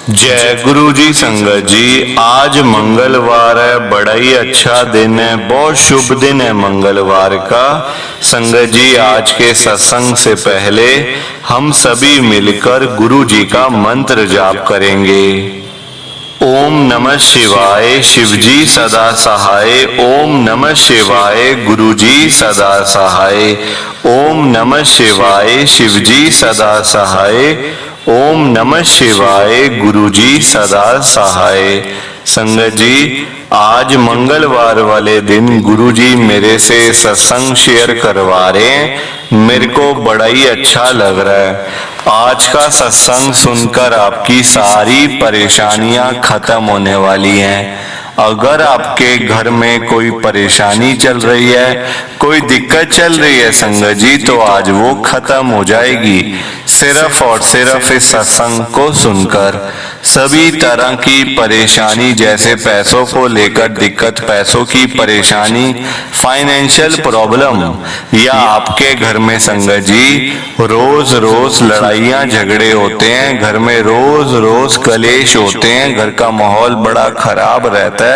जय गुरु जी। संगत जी, आज मंगलवार है, बड़ा ही अच्छा दिन है, बहुत शुभ दिन है मंगलवार का। संगत जी, आज के सत्संग से पहले हम सभी मिलकर गुरु जी का मंत्र जाप करेंगे। ओम नमः शिवाय, शिव जी सदा सहाय। ओम नमः शिवाय, गुरु जी सदा सहाय। ओम नमः शिवाय, शिव जी सदा सहाय। ओम नमः शिवाय, गुरु जी सदा सहाय। संगत जी, आज मंगलवार वाले दिन गुरु जी मेरे से सत्संग शेयर करवा रहे हैं। मेरे को बड़ा ही अच्छा लग रहा है। आज का सत्संग सुनकर आपकी सारी परेशानियां खत्म होने वाली हैं। अगर आपके घर में कोई परेशानी चल रही है, कोई दिक्कत चल रही है संगत जी, तो आज वो खत्म हो जाएगी सिर्फ और सिर्फ इस सत्संग को सुनकर। सभी तरह की परेशानी, जैसे पैसों को लेकर दिक्कत, पैसों की परेशानी, फाइनेंशियल प्रॉब्लम, या आपके घर में संगत जी रोज रोज लड़ाइयां झगड़े होते हैं, घर में रोज रोज कलेश होते हैं, घर का माहौल बड़ा खराब रहता है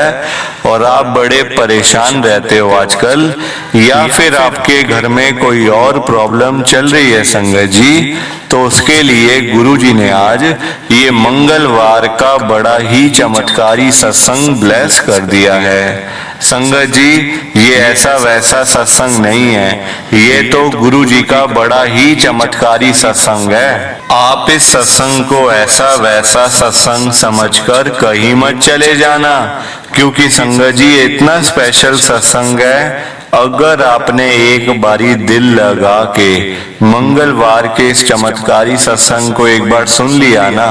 और आप बड़े परेशान रहते हो आजकल, या फिर आपके घर में कोई और प्रॉब्लम चल रही है संगत जी, तो उसके लिए गुरु जी ने आज ये मंगलवार का बड़ा ही चमत्कारी सत्संग ब्लेस कर दिया है। संगत जी, ये ऐसा वैसा सत्संग नहीं है, ये तो गुरु जी का बड़ा ही चमत्कारी सत्संग है। आप इस सत्संग को ऐसा वैसा सत्संग समझकर कहीं मत चले जाना, क्योंकि संगत जी इतना स्पेशल सत्संग है। अगर आपने एक बारी दिल लगा के मंगलवार के इस चमत्कारी सत्संग को एक बार सुन लिया ना,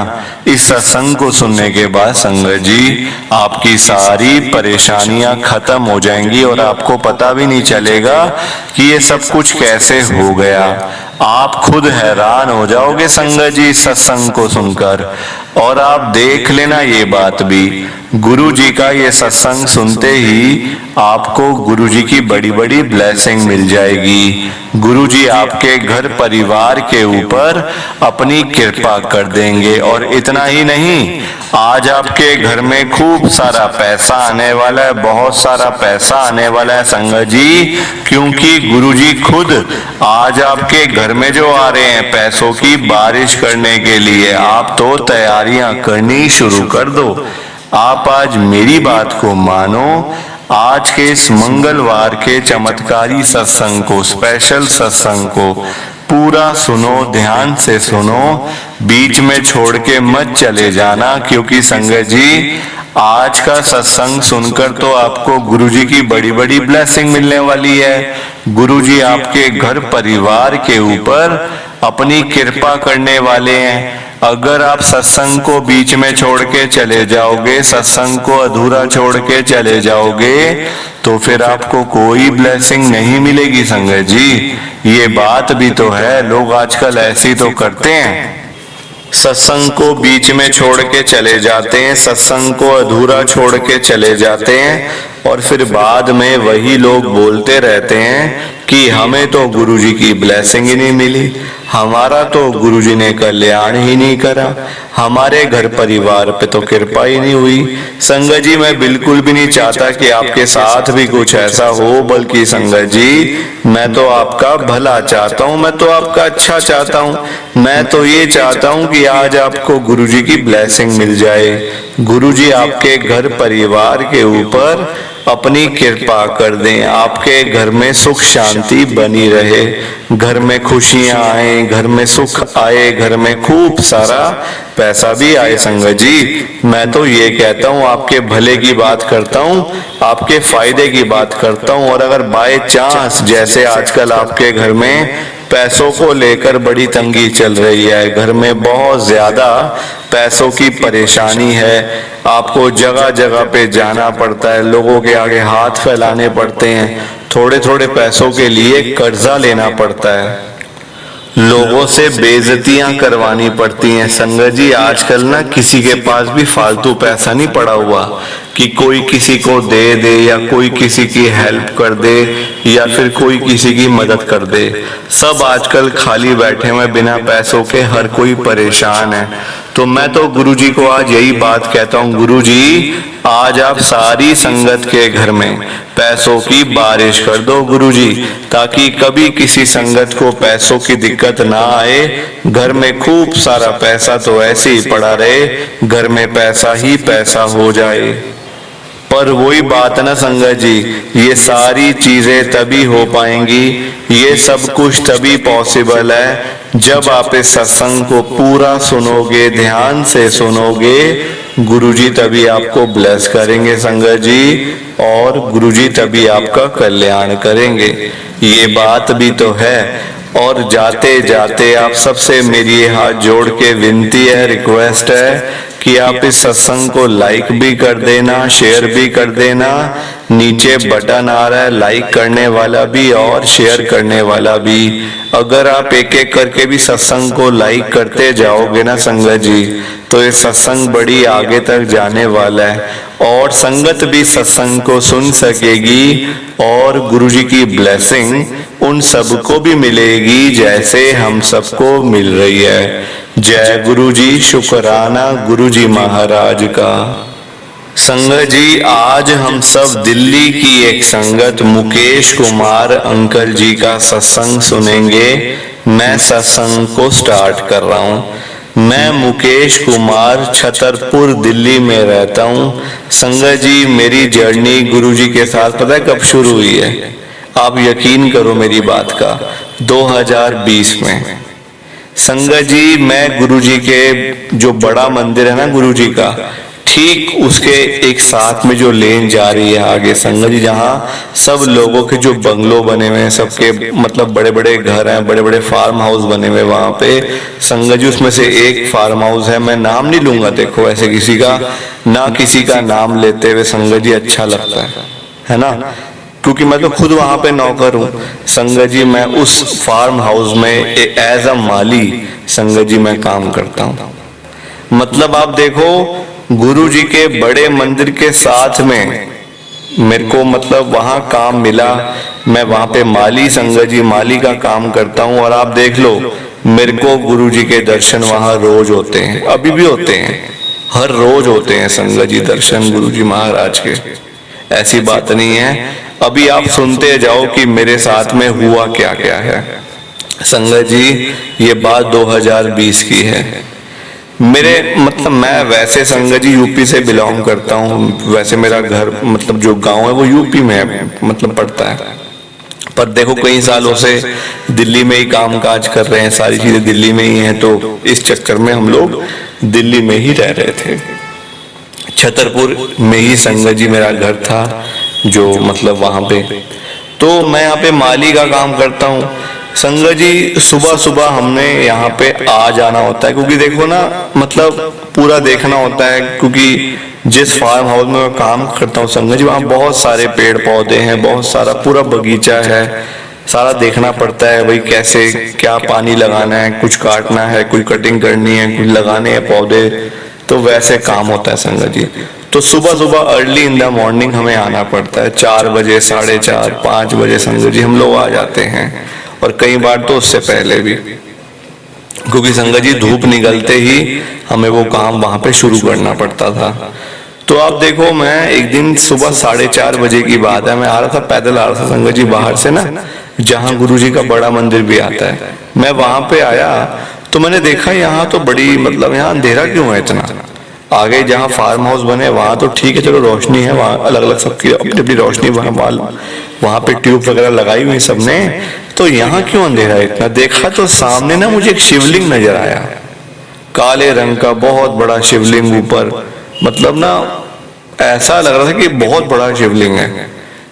इस सत्संग को सुनने के बाद संगत जी आपकी सारी परेशानियां खत्म हो जाएंगी और आपको पता भी नहीं चलेगा कि ये सब कुछ कैसे हो गया। आप खुद हैरान हो जाओगे संगत जी इस सत्संग को सुनकर। और आप देख लेना ये बात भी, गुरु जी का ये सत्संग सुनते ही आपको गुरु जी की बड़ी बड़ी ब्लेसिंग मिल जाएगी। गुरु जी आपके घर परिवार के ऊपर अपनी कृपा कर देंगे। और इतना ही नहीं, आज आपके घर में खूब सारा पैसा आने वाला है, बहुत सारा पैसा आने वाला है संगत जी, क्योंकि गुरु जी खुद आज आपके घर में जो आ रहे हैं पैसों की बारिश करने के लिए। आप तो तैयारियां करनी शुरू कर दो। आप आज मेरी बात को मानो, आज के इस मंगलवार के चमत्कारी सत्संग को, स्पेशल सत्संग को पूरा सुनो, ध्यान से सुनो, बीच में छोड़ के मत चले जाना, क्योंकि संगत जी आज का सत्संग सुनकर तो आपको गुरुजी की बड़ी बड़ी ब्लेसिंग मिलने वाली है। गुरुजी आपके घर परिवार के ऊपर अपनी कृपा करने वाले हैं। अगर आप सत्संग को बीच में छोड़ के चले जाओगे, सत्संग को अधूरा छोड़ के चले जाओगे, तो फिर आपको कोई ब्लेसिंग नहीं मिलेगी संगत जी। ये बात भी तो है, लोग आजकल ऐसी तो करते हैं, सत्संग को बीच में छोड़ के चले जाते हैं, सत्संग को अधूरा छोड़ के चले जाते हैं, और फिर बाद में वही लोग बोलते रहते हैं कि हमें तो गुरुजी की ब्लेसिंग ही नहीं मिली, हमारा तो गुरुजी ने कल्याण ही नहीं करा, हमारे घर परिवार पे तो कृपा ही नहीं हुई। संगत जी, मैं बिल्कुल भी नहीं चाहता कि आपके साथ भी कुछ ऐसा हो, बल्कि संगत जी मैं तो आपका भला चाहता हूँ, मैं तो आपका अच्छा चाहता हूँ। मैं तो ये चाहता हूँ कि आज आपको गुरुजी की ब्लेसिंग मिल जाए, गुरुजी आपके घर परिवार के ऊपर अपनी कृपा कर दें, आपके घर में सुख शांति बनी रहे, घर में खुशियां आए, घर में सुख आए, घर में खूब सारा पैसा भी आए। संगत जी, मैं तो ये कहता हूँ, आपके भले की बात करता हूँ, आपके फायदे की बात करता हूँ। और अगर बाय चांस जैसे आजकल आपके घर में पैसों को लेकर बड़ी तंगी चल रही है, घर में बहुत ज्यादा पैसों की परेशानी है, आपको जगह जगह पे जाना पड़ता है, लोगों के आगे हाथ फैलाने पड़ते हैं, थोड़े थोड़े पैसों के लिए कर्जा लेना पड़ता है, लोगों से बेइज्जतियां करवानी पड़ती हैं। संगत जी, आजकल ना किसी के पास भी फालतू पैसा नहीं पड़ा हुआ कि कोई किसी को दे दे, या कोई किसी की हेल्प कर दे, या फिर कोई किसी की मदद कर दे। सब आजकल खाली बैठे हुए बिना पैसों के, हर कोई परेशान है। तो मैं तो गुरुजी को आज यही बात कहता हूँ, गुरुजी आज आप सारी संगत के घर में पैसों की बारिश कर दो गुरुजी, ताकि कभी किसी संगत को पैसों की दिक्कत ना आए। घर में खूब सारा पैसा तो ऐसे ही पड़ा रहे, घर में पैसा ही पैसा हो जाए। पर वही बात ना संगत जी, ये सारी चीजें तभी हो पाएंगी, ये सब कुछ तभी पॉसिबल है जब आप इस सत्संग को पूरा सुनोगे, ध्यान से सुनोगे। गुरुजी तभी आपको ब्लेस करेंगे संगत जी, और गुरुजी तभी आपका कल्याण करेंगे। ये बात भी तो है। और जाते जाते आप सबसे मेरी ये हाथ जोड़ के विनती है, रिक्वेस्ट है कि आप इस सत्संग को लाइक भी कर देना, शेयर भी कर देना। नीचे बटन आ रहा है लाइक करने वाला भी और शेयर करने वाला भी। अगर आप एक एक करके भी सत्संग को लाइक करते जाओगे ना संगत जी, तो ये सत्संग बड़ी आगे तक जाने वाला है, और संगत भी सत्संग को सुन सकेगी, और गुरुजी की ब्लेसिंग उन सबको भी मिलेगी जैसे हम सबको मिल रही है। जय गुरुजी, शुक्राना गुरुजी महाराज का। संगत जी आज हम सब दिल्ली की एक संगत मुकेश कुमार अंकल जी का सत्संग सुनेंगे। मैं सत्संग को स्टार्ट कर रहा हूँ। मैं मुकेश कुमार छतरपुर दिल्ली में रहता हूँ। संगत जी मेरी जर्नी गुरुजी के साथ पता है कब शुरू हुई है? आप यकीन करो मेरी बात का, 2020 में। संगत जी मैं गुरुजी के जो बड़ा मंदिर है ना गुरुजी का, ठीक उसके एक साथ में जो लेन जा रही है आगे संगत जी, जहाँ सब लोगों के जो बंगलो बने हुए हैं, सबके मतलब बड़े बड़े घर हैं, बड़े बड़े फार्म हाउस बने हुए वहां पे संगत जी। उसमें से एक फार्म हाउस है, मैं नाम नहीं लूंगा, देखो ऐसे किसी का ना किसी का नाम लेते हुए संगत जी अच्छा लगता है ना, क्योंकि मैं तो खुद वहां पे नौकर हूँ संगत जी। मैं उस फार्म हाउस में एज अ माली संगत जी मैं काम करता हूँ। मतलब आप देखो गुरु जी के बड़े मंदिर के साथ में मेरे को मतलब वहां काम मिला, मैं वहां पे माली संगत जी माली का काम करता हूँ। और आप देख लो मेरे को गुरु जी के दर्शन वहां रोज होते हैं, अभी भी होते हैं, हर रोज होते हैं संगत जी दर्शन गुरु जी महाराज के। ऐसी बात नहीं है। अभी आप सुनते जाओ कि मेरे साथ में हुआ क्या क्या है संगत जी। ये बात 2020 की है। मेरे मतलब मैं वैसे संगत जी यूपी से बिलोंग करता हूँ, वैसे मेरा घर मतलब जो गांव है वो यूपी में मतलब पड़ता है, पर देखो कई सालों से दिल्ली में ही काम काज कर रहे हैं, सारी चीजें दिल्ली में ही हैं, तो इस चक्कर में हम लोग दिल्ली में ही रह रहे थे। छतरपुर में ही संगत जी मेरा घर था जो मतलब वहां पे, तो मैं यहाँ पे माली का काम करता हूँ संगत जी। सुबह सुबह हमने यहाँ पे आ जाना होता है, क्योंकि देखो ना मतलब पूरा देखना होता है, क्योंकि जिस फार्म हाउस में मैं काम करता हूँ संगत जी वहाँ बहुत सारे पेड़ पौधे हैं, बहुत सारा पूरा बगीचा है, सारा देखना पड़ता है भाई कैसे क्या पानी लगाना है, कुछ काटना है, कुछ कटिंग करनी है, कुछ लगाने हैं पौधे, तो वैसे काम होता है संगत जी। तो सुबह सुबह अर्ली इन द मॉर्निंग हमें आना पड़ता है, 4 बजे 4:30 5 बजे संगत जी हम लोग आ जाते हैं, और कई बार तो उससे पहले भी, क्योंकि संगत जी धूप निकलते ही हमें वो काम वहां पे शुरू करना पड़ता था। तो आप देखो मैं एक दिन सुबह 4:30 बजे की बात है, मैं आ रहा था, पैदल आ रहा था संगत जी बाहर से ना, जहाँ गुरुजी का बड़ा मंदिर भी आता है। मैं वहां पे आया तो मैंने देखा यहाँ तो बड़ी मतलब यहाँ अंधेरा क्यों है इतना। आगे जहाँ फार्म हाउस बने वहां तो ठीक है, चलो रोशनी है, वहाँ अलग अलग सबकी अपनी अपनी रोशनी, वहां पे ट्यूब वगैरह लगाई हुई सबने, तो यहाँ क्यों अंधेरा है इतना। देखा तो सामने ना मुझे एक शिवलिंग नजर आया, काले रंग का बहुत बड़ा शिवलिंग ऊपर, मतलब ना ऐसा लग रहा था कि बहुत बड़ा शिवलिंग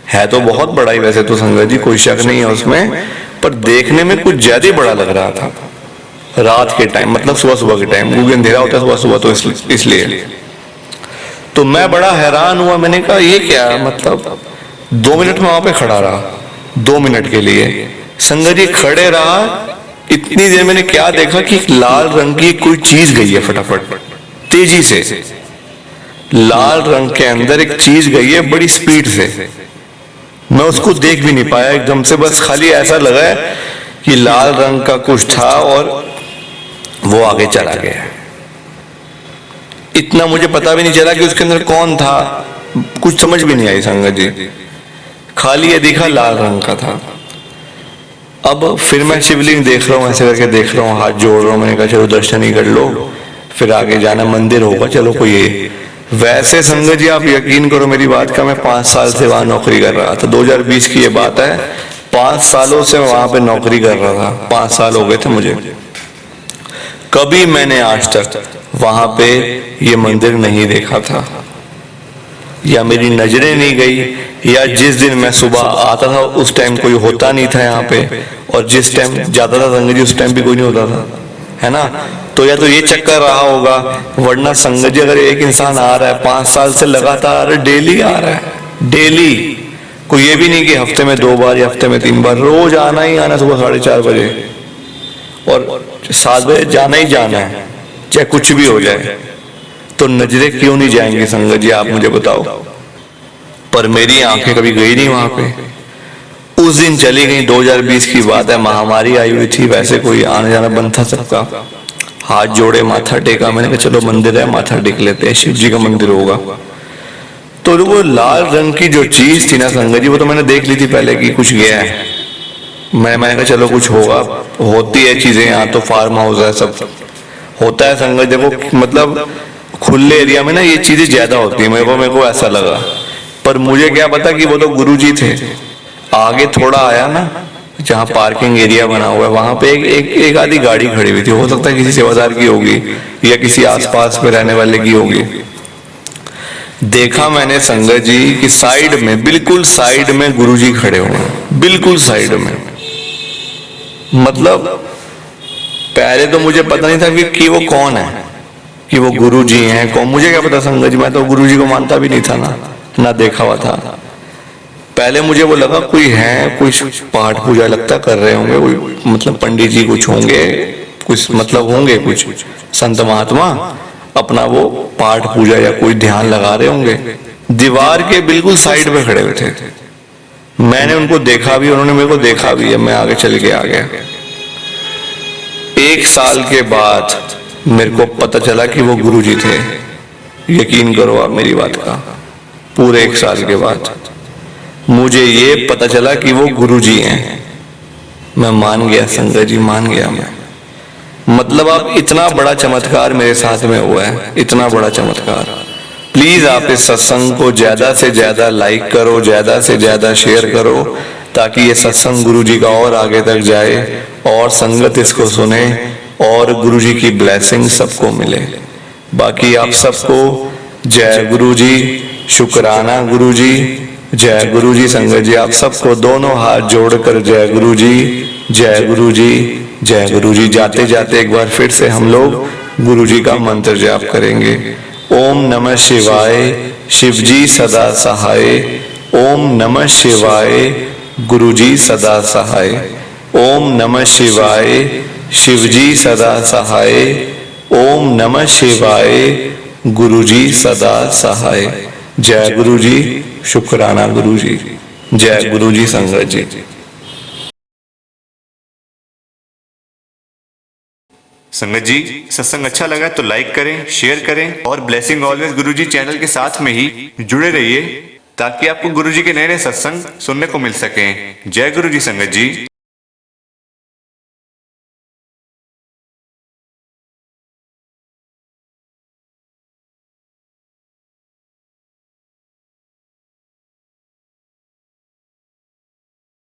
है तो बहुत बड़ा ही वैसे तो संगत जी, कोई शक नहीं है उसमें, पर देखने में कुछ ज्यादा ही बड़ा लग रहा था रात के टाइम, मतलब सुबह सुबह के टाइम, क्योंकि अंधेरा होता है सुबह सुबह, तो इसलिए तो मैं बड़ा हैरान हुआ। मैंने कहा ये क्या, मतलब 2 मिनट में वहां पे खड़ा रहा, 2 मिनट के लिए संगत जी खड़े रहा। इतनी देर मैंने क्या देखा कि लाल रंग की कोई चीज गई है, फटाफट तेजी से लाल रंग के अंदर एक चीज गई है बड़ी स्पीड से। मैं उसको देख भी नहीं पाया एकदम से, बस खाली ऐसा लगा है कि लाल रंग का कुछ था और वो आगे चला गया। इतना मुझे पता भी नहीं चला कि उसके अंदर कौन था, कुछ समझ भी नहीं आई संगत जी। खाली ये दिखा लाल रंग का था। अब फिर मैं शिवलिंग देख रहा हूँ, ऐसे करके देख रहा हूँ, हाथ जोड़ रहा हूँ। मैंने कहा चलो दर्शन ही कर लो, फिर आगे जाना मंदिर होगा, चलो कोई ये। वैसे संगत जी आप यकीन करो मेरी बात का, मैं 5 साल से वहां नौकरी कर रहा था। 2020 की ये बात है, 5 सालों से वहां पे नौकरी कर रहा था। 5 साल हो गए थे मुझे। कभी मैंने आज तक वहां पे ये मंदिर नहीं देखा था, या मेरी नजरें नहीं गई, या जिस दिन मैं सुबह आता था उस टाइम कोई होता नहीं था यहाँ पे, और जिस टाइम जाता था संगत जी उस टाइम भी कोई नहीं होता था, है ना। तो या तो ये चक्कर रहा होगा, वरना संगत जी अगर एक इंसान आ रहा है 5 साल से लगातार डेली आ रहा है, डेली, कोई ये भी नहीं कि हफ्ते में 2 बार या हफ्ते में 3 बार, रोज आना ही आना, सुबह 4:30 बजे और 7 बजे जाना ही जाना है, चाहे कुछ भी हो जाए। तो नजरें क्यों नहीं जाएंगी संगत जी, आप मुझे बताओ। पर मेरी आंखें कभी गई नहीं वहां पे। उस दिन चली गई, 2020 की बात है, महामारी आई हुई थी, वैसे कोई आने जाना बंद था सबका। हाथ जोड़े, माथा टेका, मैंने कहा चलो मंदिर है माथा टेक लेते हैं, शिव जी का मंदिर होगा। तो वो लाल रंग की जो चीज थी ना संगत जी, वो तो मैंने देख ली थी पहले कि कुछ गया है। मैंने कहा चलो कुछ होगा, होती है चीजें, यहाँ तो फार्म हाउस है, सब होता है संगत। देखो मतलब खुले एरिया में ना ये चीजें ज्यादा होती है, मेरे को ऐसा लगा। पर मुझे क्या पता कि वो तो गुरुजी थे। आगे थोड़ा आया ना, जहाँ पार्किंग एरिया बना हुआ है, वहां पे एक आधी गाड़ी खड़ी हुई थी। हो सकता है किसी सेवादार की होगी या किसी आसपास में रहने वाले की होगी। देखा मैंने संगत जी कि साइड में, बिल्कुल साइड में गुरुजी खड़े हुए हैं, बिल्कुल साइड में। मतलब पहले तो मुझे पता नहीं था कि वो कौन है, कि वो गुरुजी हैं कौन, मुझे क्या पता संगत जी। मैं तो गुरुजी को मानता भी नहीं था ना देखा हुआ था। पहले मुझे वो लगा कोई है, कोई पाठ पूजा लगता कर रहे होंगे, कोई मतलब पंडित जी कुछ होंगे, कुछ मतलब होंगे कुछ संत महात्मा अपना वो पाठ पूजा या कोई ध्यान लगा रहे होंगे। दीवार के बिल्कुल साइड में खड़े हुए थे। मैंने उनको देखा भी, उन्होंने मेरे को देखा भी है। मैं आगे चल के आ गया। 1 साल के बाद मेरे को पता चला कि वो गुरुजी थे। यकीन करो आप मेरी बात का, पूरे 1 साल के बाद मुझे ये पता चला कि वो गुरुजी हैं। मैं मान गया संगत जी, मान गया मैं। मतलब आप, इतना बड़ा चमत्कार मेरे साथ में हुआ है, इतना बड़ा चमत्कार। प्लीज आप इस सत्संग को ज्यादा से ज्यादा लाइक करो, ज्यादा से ज्यादा शेयर करो, ताकि ये सत्संग गुरुजी का और आगे तक जाए और संगत इसको सुने और गुरुजी की ब्लेसिंग सबको मिले। बाकी आप सबको जय गुरुजी, शुक्राना गुरुजी, जय गुरुजी। संगत जी आप सबको दोनों हाथ जोड़कर जय गुरुजी, जय गुरुजी, जय गुरुजी। जाते जाते एक बार फिर से हम लोग गुरुजी का मंत्र जाप करेंगे। ओम नमः शिवाय, शिवजी सदा सहाय। ओम नमः शिवाय, गुरुजी सदा सहाय। ओम नमः शिवाय, शिवजी सदा सहाय। ओम नमः शिवाय, गुरुजी सदा सहाय। जय गुरुजी, शुक्राना गुरुजी, जय गुरुजी संगत जी। संगत जी सत्संग अच्छा लगा तो लाइक करें, शेयर करें और ब्लेसिंग ऑलवेज गुरुजी चैनल के साथ में ही जुड़े रहिए, ताकि आपको गुरुजी के नए नए सत्संग सुनने को मिल सकें। जय गुरुजी संगत जी।